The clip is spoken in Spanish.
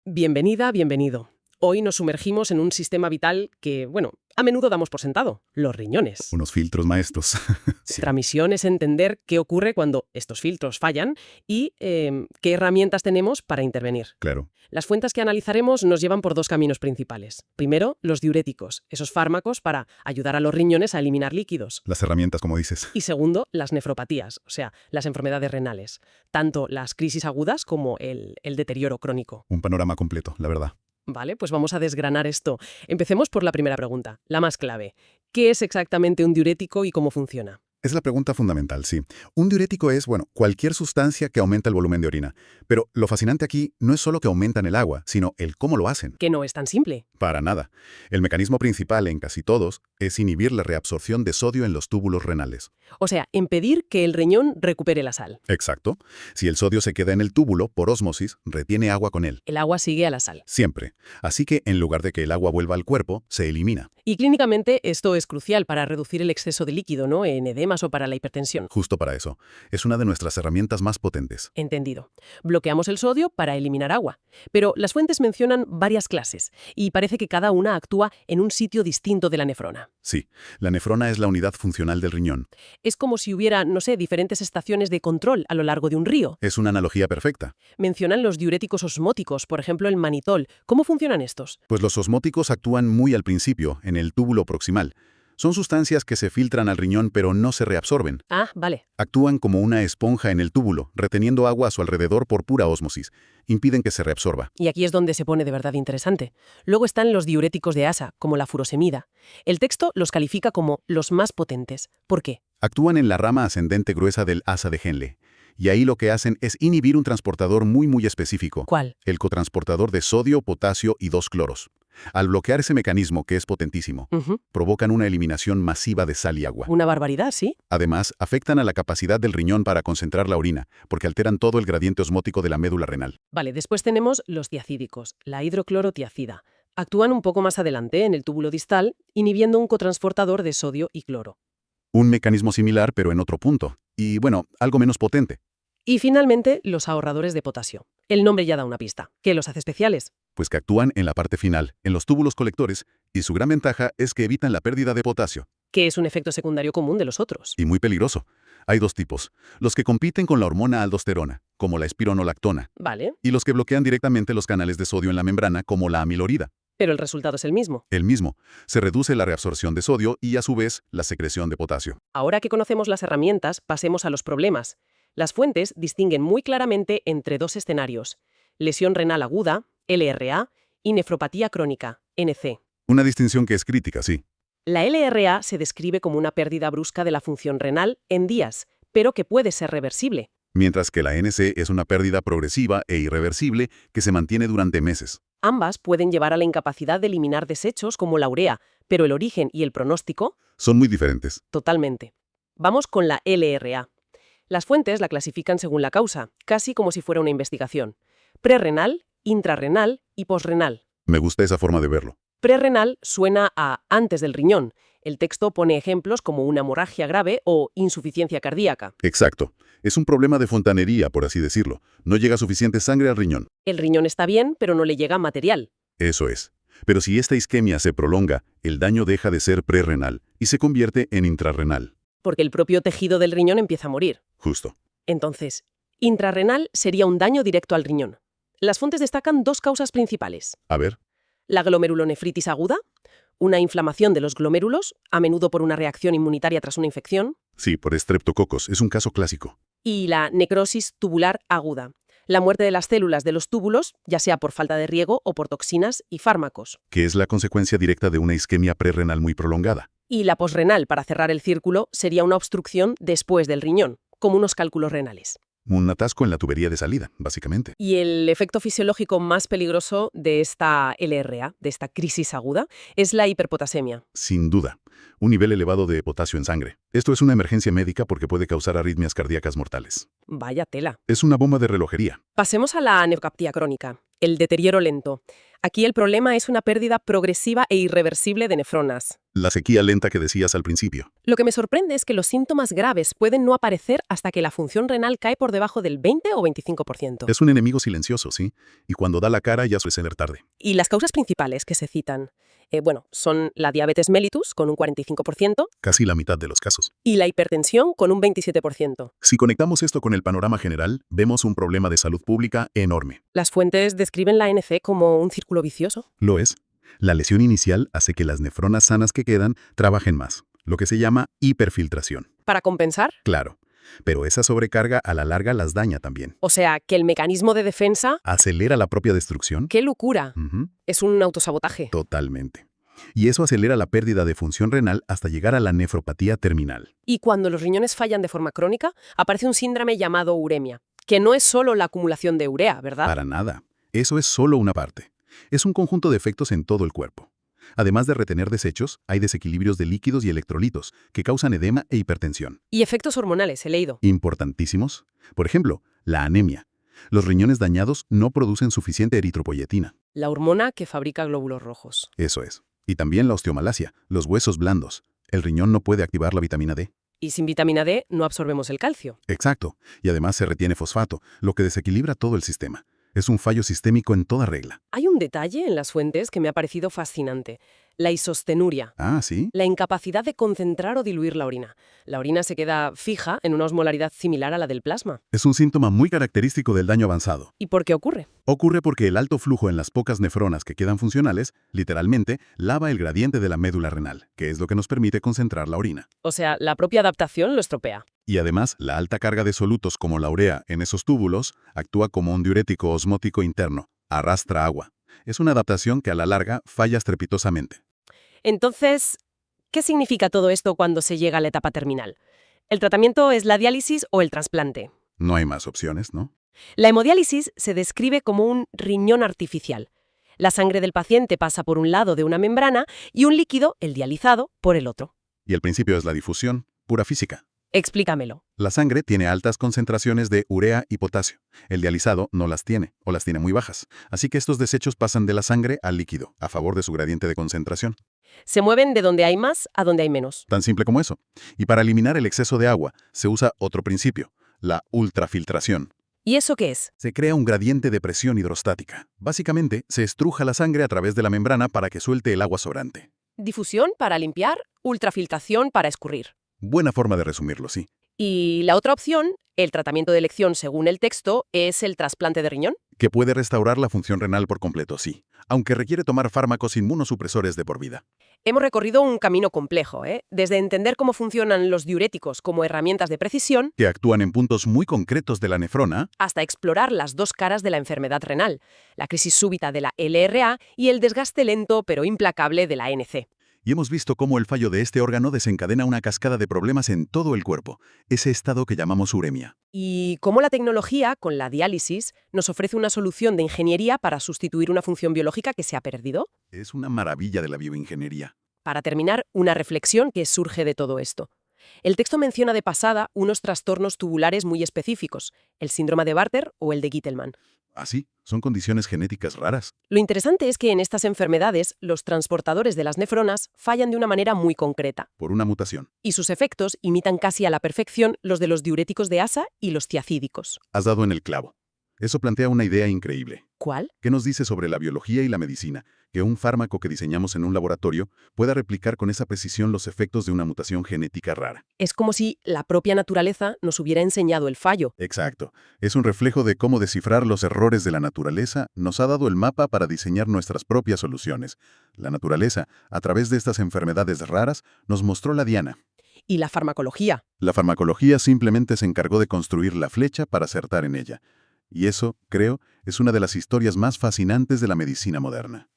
Bienvenida, bienvenido. Hoy nos sumergimos en un sistema vital que, a menudo damos por sentado, los riñones. Unos filtros maestros. Sí, Nuestra misión es entender qué ocurre cuando estos filtros fallan y qué herramientas tenemos para intervenir. claro. Las fuentes que analizaremos nos llevan por dos caminos principales. Primero, los diuréticos, esos fármacos para ayudar a los riñones a eliminar líquidos. Las herramientas, como dices. Y segundo, las nefropatías, o sea, las enfermedades renales, tanto las crisis agudas como el deterioro crónico. Un panorama completo, la verdad. Vale, pues vamos a desgranar esto. Empecemos por la primera pregunta, la más clave. ¿Qué es exactamente un diurético y cómo funciona? Es la pregunta fundamental, sí. Un diurético es, cualquier sustancia que aumenta el volumen de orina. Pero lo fascinante aquí no es solo que aumentan el agua, sino el cómo lo hacen. Que no es tan simple. Para nada. El mecanismo principal en casi todos es inhibir la reabsorción de sodio en los túbulos renales. O sea, impedir que el riñón recupere la sal. Exacto. Si el sodio se queda en el túbulo, por ósmosis, retiene agua con él. El agua sigue a la sal. Siempre. Así que, en lugar de que el agua vuelva al cuerpo, se elimina. Y clínicamente esto es crucial para reducir el exceso de líquido, ¿no? En edemas o para la hipertensión. Justo para eso. Es una de nuestras herramientas más potentes. Entendido. Bloqueamos el sodio para eliminar agua. Pero las fuentes mencionan varias clases y parece que cada una actúa en un sitio distinto de la nefrona. Sí, la nefrona es la unidad funcional del riñón. Es como si hubiera, diferentes estaciones de control a lo largo de un río. Es una analogía perfecta. Mencionan los diuréticos osmóticos, por ejemplo el manitol. ¿Cómo funcionan estos? Pues los osmóticos actúan muy al principio, en el túbulo proximal. Son sustancias que se filtran al riñón pero no se reabsorben. Ah, vale. Actúan como una esponja en el túbulo, reteniendo agua a su alrededor por pura ósmosis. Impiden que se reabsorba. Y aquí es donde se pone de verdad interesante. Luego están los diuréticos de asa, como la furosemida. El texto los califica como los más potentes. ¿Por qué? Actúan en la rama ascendente gruesa del asa de Henle. Y ahí lo que hacen es inhibir un transportador muy específico. ¿Cuál? El cotransportador de sodio, potasio y 2-cloros. Al bloquear ese mecanismo, que es potentísimo, provocan una eliminación masiva de sal y agua. Una barbaridad, ¿sí? Además, afectan a la capacidad del riñón para concentrar la orina, porque alteran todo el gradiente osmótico de la médula renal. Vale, después tenemos los tiacídicos, la hidroclorotiacida. Actúan un poco más adelante, en el túbulo distal, inhibiendo un cotransportador de sodio y cloro. Un mecanismo similar, pero en otro punto. Y, algo menos potente. Y finalmente, los ahorradores de potasio. El nombre ya da una pista. ¿Qué los hace especiales? Pues que actúan en la parte final, en los túbulos colectores, y su gran ventaja es que evitan la pérdida de potasio. Que es un efecto secundario común de los otros. Y muy peligroso. Hay dos tipos. Los que compiten con la hormona aldosterona, como la espironolactona, Vale, y los que bloquean directamente los canales de sodio en la membrana, como la amilorida. pero el resultado es el mismo. El mismo. Se reduce la reabsorción de sodio y, a su vez, la secreción de potasio. Ahora que conocemos las herramientas, pasemos a los problemas. Las fuentes distinguen muy claramente entre dos escenarios: lesión renal aguda, LRA, y nefropatía crónica, NC. Una distinción que es crítica, sí. La LRA se describe como una pérdida brusca de la función renal en días, pero que puede ser reversible. Mientras que la NC es una pérdida progresiva e irreversible que se mantiene durante meses. Ambas pueden llevar a la incapacidad de eliminar desechos como la urea, pero el origen y el pronóstico, Son muy diferentes. totalmente. Vamos con la LRA. Las fuentes la clasifican según la causa, casi como si fuera una investigación: prerrenal, intrarrenal y posrenal. Me gusta esa forma de verlo. Prerrenal suena a antes del riñón. El texto pone ejemplos como una hemorragia grave o insuficiencia cardíaca. Exacto. Es un problema de fontanería, por así decirlo. No llega suficiente sangre al riñón. El riñón está bien, pero no le llega material. Eso es. Pero si esta isquemia se prolonga, el daño deja de ser prerrenal y se convierte en intrarrenal. Porque el propio tejido del riñón empieza a morir. Justo. Entonces, intrarrenal sería un daño directo al riñón. Las fuentes destacan dos causas principales: A ver. la glomerulonefritis aguda, una inflamación de los glomérulos, a menudo por una reacción inmunitaria tras una infección, Sí, por estreptococos. Es un caso clásico. y la necrosis tubular aguda, la muerte de las células de los túbulos, ya sea por falta de riego o por toxinas y fármacos. Que es la consecuencia directa de una isquemia prerrenal muy prolongada. Y la posrenal, para cerrar el círculo, sería una obstrucción después del riñón, como unos cálculos renales. Un atasco en la tubería de salida, básicamente. Y el efecto fisiológico más peligroso de esta LRA, de esta crisis aguda, es la hiperpotasemia. Sin duda. Un nivel elevado de potasio en sangre. Esto es una emergencia médica porque puede causar arritmias cardíacas mortales. Vaya tela. Es una bomba de relojería. Pasemos a la nefropatía crónica. el deterioro lento. Aquí el problema es una pérdida progresiva e irreversible de nefronas. La sequía lenta que decías al principio. Lo que me sorprende es que los síntomas graves pueden no aparecer hasta que la función renal cae por debajo del 20 o 25%. Es un enemigo silencioso, sí, y cuando da la cara ya suele ser tarde. Y las causas principales que se citan, son la diabetes mellitus con un 45% Casi la mitad de los casos. y la hipertensión con un 27%. Si conectamos esto con el panorama general, vemos un problema de salud pública enorme. Las fuentes describen la ANC como un círculo vicioso. Lo es. La lesión inicial hace que las nefronas sanas que quedan trabajen más, lo que se llama hiperfiltración. ¿Para compensar? Claro, pero esa sobrecarga a la larga las daña también. O sea, que el mecanismo de defensa... ¿Acelera la propia destrucción? ¡Qué locura! Ujú, Es un autosabotaje. totalmente. Y eso acelera la pérdida de función renal hasta llegar a la nefropatía terminal. Y cuando los riñones fallan de forma crónica, aparece un síndrome llamado uremia, que no es solo la acumulación de urea, ¿verdad? Para nada. Eso es solo una parte. Es un conjunto de efectos en todo el cuerpo. Además de retener desechos, hay desequilibrios de líquidos y electrolitos que causan edema e hipertensión. Y efectos hormonales, he leído. Importantísimos. Por ejemplo, la anemia. Los riñones dañados no producen suficiente eritropoyetina. La hormona que fabrica glóbulos rojos. Eso es. Y también la osteomalacia, los huesos blandos. El riñón no puede activar la vitamina D. Y sin vitamina D no absorbemos el calcio. Exacto. Y además se retiene fosfato, lo que desequilibra todo el sistema. Es un fallo sistémico en toda regla. Hay un detalle en las fuentes que me ha parecido fascinante. La isostenuria. Ah, ¿sí? La incapacidad de concentrar o diluir la orina. La orina se queda fija en una osmolaridad similar a la del plasma. Es un síntoma muy característico del daño avanzado. ¿Y por qué ocurre? Ocurre porque el alto flujo en las pocas nefronas que quedan funcionales, literalmente, lava el gradiente de la médula renal, que es lo que nos permite concentrar la orina. O sea, la propia adaptación lo estropea. Y además, la alta carga de solutos como la urea en esos túbulos actúa como un diurético osmótico interno, arrastra agua. Es una adaptación que a la larga falla estrepitosamente. Entonces, ¿qué significa todo esto cuando se llega a la etapa terminal? ¿El tratamiento es la diálisis o el trasplante? No hay más opciones, ¿no? La hemodiálisis se describe como un riñón artificial. La sangre del paciente pasa por un lado de una membrana y un líquido, el dializado, por el otro. Y el principio es la difusión, pura física. Explícamelo. La sangre tiene altas concentraciones de urea y potasio. El dializado no las tiene, o las tiene muy bajas. Así que estos desechos pasan de la sangre al líquido, a favor de su gradiente de concentración. Se mueven de donde hay más a donde hay menos. Tan simple como eso. Y para eliminar el exceso de agua, se usa otro principio, la ultrafiltración. ¿Y eso qué es? Se crea un gradiente de presión hidrostática. Básicamente, se estruja la sangre a través de la membrana para que suelte el agua sobrante. Difusión para limpiar, ultrafiltración para escurrir. Buena forma de resumirlo, sí. Y la otra opción, el tratamiento de elección según el texto, es el trasplante de riñón. Que puede restaurar la función renal por completo, sí, aunque requiere tomar fármacos inmunosupresores de por vida. Hemos recorrido un camino complejo, desde entender cómo funcionan los diuréticos como herramientas de precisión Que actúan en puntos muy concretos de la nefrona, hasta explorar las dos caras de la enfermedad renal, la crisis súbita de la LRA y el desgaste lento pero implacable de la ANC. y hemos visto cómo el fallo de este órgano desencadena una cascada de problemas en todo el cuerpo, ese estado que llamamos uremia. Y cómo la tecnología, con la diálisis, nos ofrece una solución de ingeniería para sustituir una función biológica que se ha perdido. Es una maravilla de la bioingeniería. Para terminar, una reflexión que surge de todo esto. El texto menciona de pasada unos trastornos tubulares muy específicos, el síndrome de Bartter o el de Gitelman. Así, son condiciones genéticas raras. Lo interesante es que en estas enfermedades, los transportadores de las nefronas fallan de una manera muy concreta, Por una mutación. y sus efectos imitan casi a la perfección los de los diuréticos de asa y los tiacídicos. Has dado en el clavo. Eso plantea una idea increíble. ¿Cuál? ¿Qué nos dice sobre la biología y la medicina? Que un fármaco que diseñamos en un laboratorio pueda replicar con esa precisión los efectos de una mutación genética rara. Es como si la propia naturaleza nos hubiera enseñado el fallo. Exacto. Es un reflejo de cómo descifrar los errores de la naturaleza nos ha dado el mapa para diseñar nuestras propias soluciones. La naturaleza, a través de estas enfermedades raras, nos mostró la diana. Y la farmacología. La farmacología simplemente se encargó de construir la flecha para acertar en ella. Y eso, creo, es una de las historias más fascinantes de la medicina moderna.